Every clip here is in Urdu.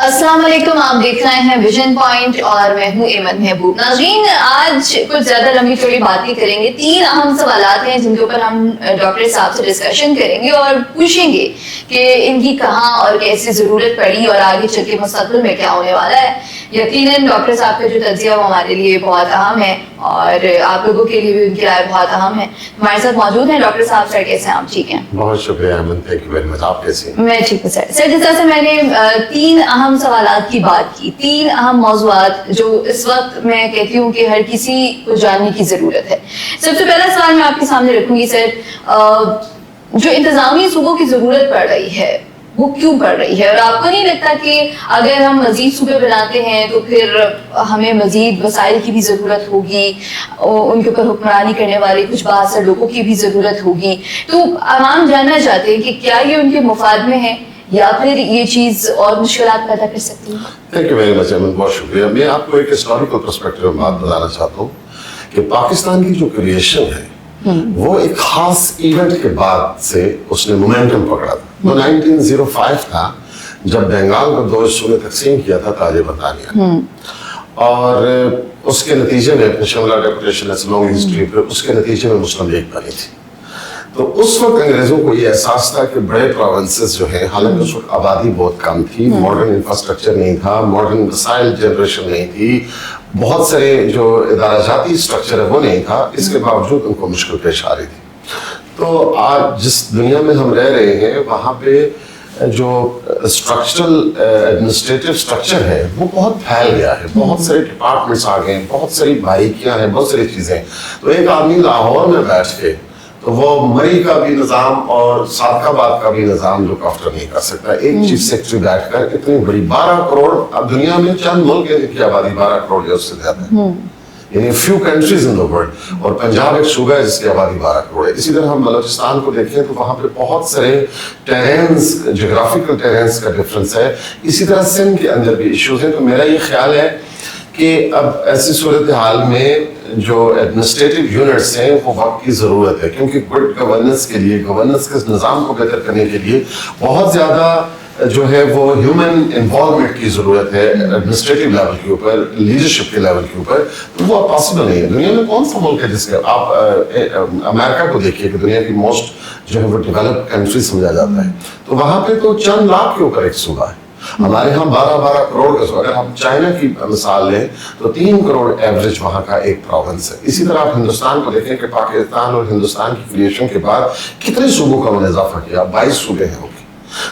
السلام علیکم، آپ دیکھ رہے ہیں ویژن پوائنٹ اور میں ہوں ایمن محبوب. ناظرین، آج کچھ زیادہ لمبی چوڑی باتیں کریں گے. 3 اہم سوالات ہیں جن کے اوپر ہم ڈاکٹر صاحب سے ڈسکشن کریں گے اور پوچھیں گے کہ ان کی کہاں اور کیسے ضرورت پڑی اور آگے چل کے مستقبل میں کیا ہونے والا ہے. یقیناً ڈاکٹر صاحب کا جو تجزیہ وہ ہمارے لیے بہت اہم ہے اور آپ لوگوں کے لیے بھی ان کی رائے بہت اہم ہے. ہمارے ساتھ موجود ہیں ڈاکٹر صاحب. سر کیسے ہیں آپ؟ ٹھیک ہیں؟ بہت شکریہ Aiman, thank you very much. آپ کیسے ہیں؟ میں ٹھیک ہوں سر. سر جس طرح سے میں نے 3 اہم سوالات کی بات کی، 3 اہم موضوعات جو اس وقت میں کہتی ہوں کہ ہر کسی کو جاننے کی ضرورت ہے. سب سے پہلا سوال میں آپ کے سامنے رکھوں گی سر، جو انتظامی صوبوں کی ضرورت پڑ رہی ہے وہ کیوں پڑ رہی ہے؟ اور آپ کو نہیں لگتا کہ اگر ہم مزید صوبے بناتے ہیں تو پھر ہمیں مزید وسائل کی بھی ضرورت ہوگی، ان کے اوپر حکمرانی کرنے والے کچھ بااثر لوگوں کی بھی ضرورت ہوگی؟ تو عوام جاننا چاہتے ہیں کہ کیا یہ ان کے مفاد میں ہے یا پھر یہ چیز اور مشکلات پیدا کر سکتی ہے؟ Thank you very much Aiman, بہت شکریہ. میں آپ کو ایک ہسٹوریکل پرسپیکٹو میں بات بتانا چاہتا ہوں کہ پاکستان کی جو کریشن ہے وہ ایک خاص ایونٹ کے بعد سے اس نے مومنٹم پکڑا تھا. وہ 1905 تھا جب بنگال کو 2 حصوں میں تقسیم کیا تھا تاج برطانیہ، اور اس کے نتیجے میں شملہ ڈیپوٹیشن لانگ ہسٹری پہ اس کے نتیجے میں مسلم لیگ بنی تھی. تو اس وقت انگریزوں کو یہ احساس تھا کہ بڑے پروونسز جو ہیں، حالانکہ اس وقت آبادی بہت کم تھی، ماڈرن انفراسٹرکچر نہیں تھا، ماڈرن وسائل جنریشن نہیں تھی، بہت سارے جو ادارہ جاتی اسٹرکچر ہے وہ نہیں تھا، اس کے باوجود ان کو مشکل پیش آ رہی تھی. تو آج جس دنیا میں ہم رہ رہے ہیں وہاں پہ جو اسٹرکچرل ایڈمنسٹریٹو اسٹرکچر ہے وہ بہت پھیل گیا ہے، بہت سارے ڈپارٹمنٹس آ گئے ہیں، بہت ساری باریکیاں ہیں، بہت ساری چیزیں. تو ایک آدمی لاہور میں بیٹھ کے تو وہ مری کا بھی نظام اور سادق آباد کا بھی نظام لک آفٹر نہیں کر سکتا. ایک چیف سیکرٹری بیٹھ کر اتنی بڑی 12 کروڑ، اب دنیا میں چند ملک ہیں جن کی آبادی 12 کروڑ یا اس سے زیادہ ہے، یعنی few countries in the world, اور پنجاب ایک صوبہ ہے جس کی آبادی 12 کروڑ ہے. اسی طرح ہم بلوچستان کو دیکھیں تو وہاں پہ بہت سارے ٹیرینز، جغرافیکل ٹیرینز کا ڈفرینس ہے. اسی طرح سندھ کے اندر بھی ایشوز ہیں. تو میرا یہ خیال ہے کہ اب ایسی صورتحال میں جو ایڈمنسٹریٹو یونٹس ہیں وہ وقت کی ضرورت ہے، کیونکہ گڈ گورننس کے لیے، گورننس کے نظام کو بہتر کرنے کے لیے بہت زیادہ جو ہے وہ ہیومن انوالومنٹ کی ضرورت ہے ایڈمنسٹریٹو لیول کے اوپر، لیڈرشپ کے لیول کے اوپر. تو وہ پاسبل نہیں ہے. دنیا میں کون سا ملک ہے جس کا آپ امریکہ کو دیکھیے کہ دنیا کی موسٹ جو ہے وہ ڈیولپڈ کنٹری سمجھا جاتا ہے، تو وہاں پہ تو چند لاکھ کے اوپر ایک صوبہ ہے. ہمارے ہاں 12 کروڑ کا. اگر ہم چائنا کی مثال لیں تو 3 کروڑ ایوریج وہاں کا ایک پروونس ہے. اسی طرح آپ ہندوستان کو دیکھیں کہ پاکستان اور ہندوستان کی کریشن کے بعد کتنے صوبوں کا انہوں نے اضافہ کیا، 22 صوبے ہیں.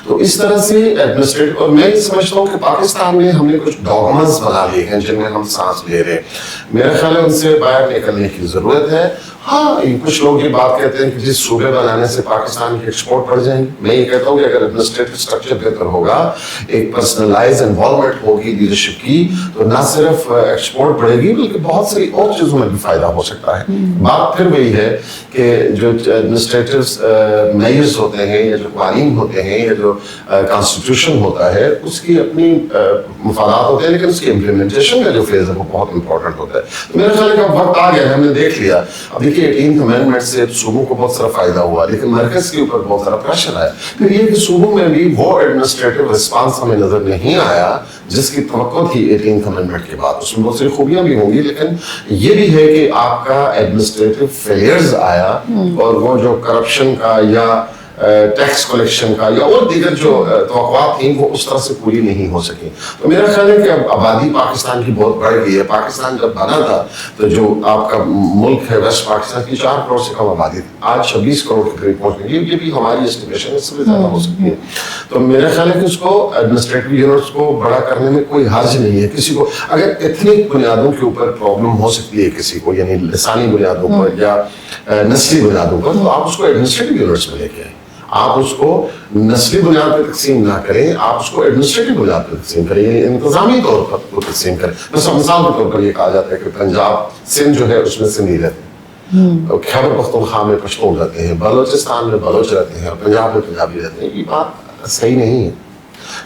تو اس طرح سے ایڈمنسٹریٹو، اور میں یہ سمجھتا ہوں کہ پاکستان میں ہم نے کچھ ڈوگمز بنا لیے ہیں جن میں ہم سانس لے رہے ہیں. میرا خیال ہے ان سے باہر نکلنے کی ضرورت ہے. ہاں، کچھ لوگ یہ بات کہتے ہیں کہ جس صوبے بنانے سے پاکستان کی ایکسپورٹ بڑھ جائیں گی. میں یہ کہتا ہوں کہ اگر ایڈمنسٹریٹو اسٹرکچر بہتر ہوگا، ایک پرسنلائز انوالومنٹ ہوگی لیڈرشپ کی، تو نہ صرف ایکسپورٹ بڑھے گی بلکہ بہت ساری اور چیزوں میں بھی فائدہ ہو سکتا ہے. بات پھر وہی ہے کہ جو ایڈمنسٹریٹو میئرز ہوتے ہیں یا جو قوانین ہوتے ہیں یا جو کانسٹیٹیوشن ہوتا ہے اس کی اپنی مفادات ہوتے ہیں، لیکن اس کی امپلیمنٹیشن کا جو فیز ہے وہ بہت امپورٹنٹ ہوتا ہے. تو میرا خیال ہے کہ وقت آ گیا ہے، ہم نے دیکھ لیا. اب دیکھیے 18th امینڈمنٹ سے صوبوں کو بہت سارا فائدہ ہوا، لیکن مرکز کے اوپر بہت سارا پریشر آیا. پھر یہ کہ صوبوں میں بھی وہ ایڈمنسٹریٹو رسپانس ہمیں نظر نہیں آیا جس کی توقع تھی 18th امینڈمنٹ کے بعد. اس میں بہت ساری خوبیاں بھی ہوں گی، لیکن یہ بھی ہے کہ آپ کا ایڈمنسٹریٹو فیلیئرز آیا اور وہ جو کرپشن کا یا ٹیکس کلیکشن کا یا اور دیگر جو توقعات تھیں وہ اس طرح سے پوری نہیں ہو سکی. تو میرا خیال ہے کہ اب آبادی پاکستان کی بہت بڑھ گئی ہے. پاکستان جب بنا تھا تو جو آپ کا ملک ہے ویسٹ پاکستان کی 4 کروڑ سے کم آبادی تھی، آج 26 کروڑ کے قریب پہنچ گئی. یہ بھی ہماری اسٹیمیشن ہے، اس سے زیادہ ہو سکتی ہے. تو میرا خیال ہے کہ اس کو ایڈمنسٹریٹو یونٹس کو بڑا کرنے میں کوئی حرج نہیں ہے. کسی کو اگر ایتھنک بنیادوں کے اوپر پرابلم ہو سکتی ہے کسی کو، یعنی لسانی بنیادوں پر یا نسلی بنیادوں پر، تو آپ اس کو ایڈمنسٹریٹو یونٹس میں لے کے آئیں. آپ اس کو نسلی بنیاد پر تقسیم نہ کریں، آپ اس کو ایڈمنسٹریٹو بنیاد پر تقسیم کریں، یعنی انتظامی طور پر تقسیم کریں. مثال کے طور پر یہ کہا جاتا ہے کہ پنجاب سندھ جو ہے اس میں سندھی رہتے ہیں، خیبر پختونخوا میں پشتون رہتے ہیں، بلوچستان میں بلوچ رہتے ہیں اور پنجاب میں پنجابی رہتے ہیں. یہ بات صحیح نہیں ہے.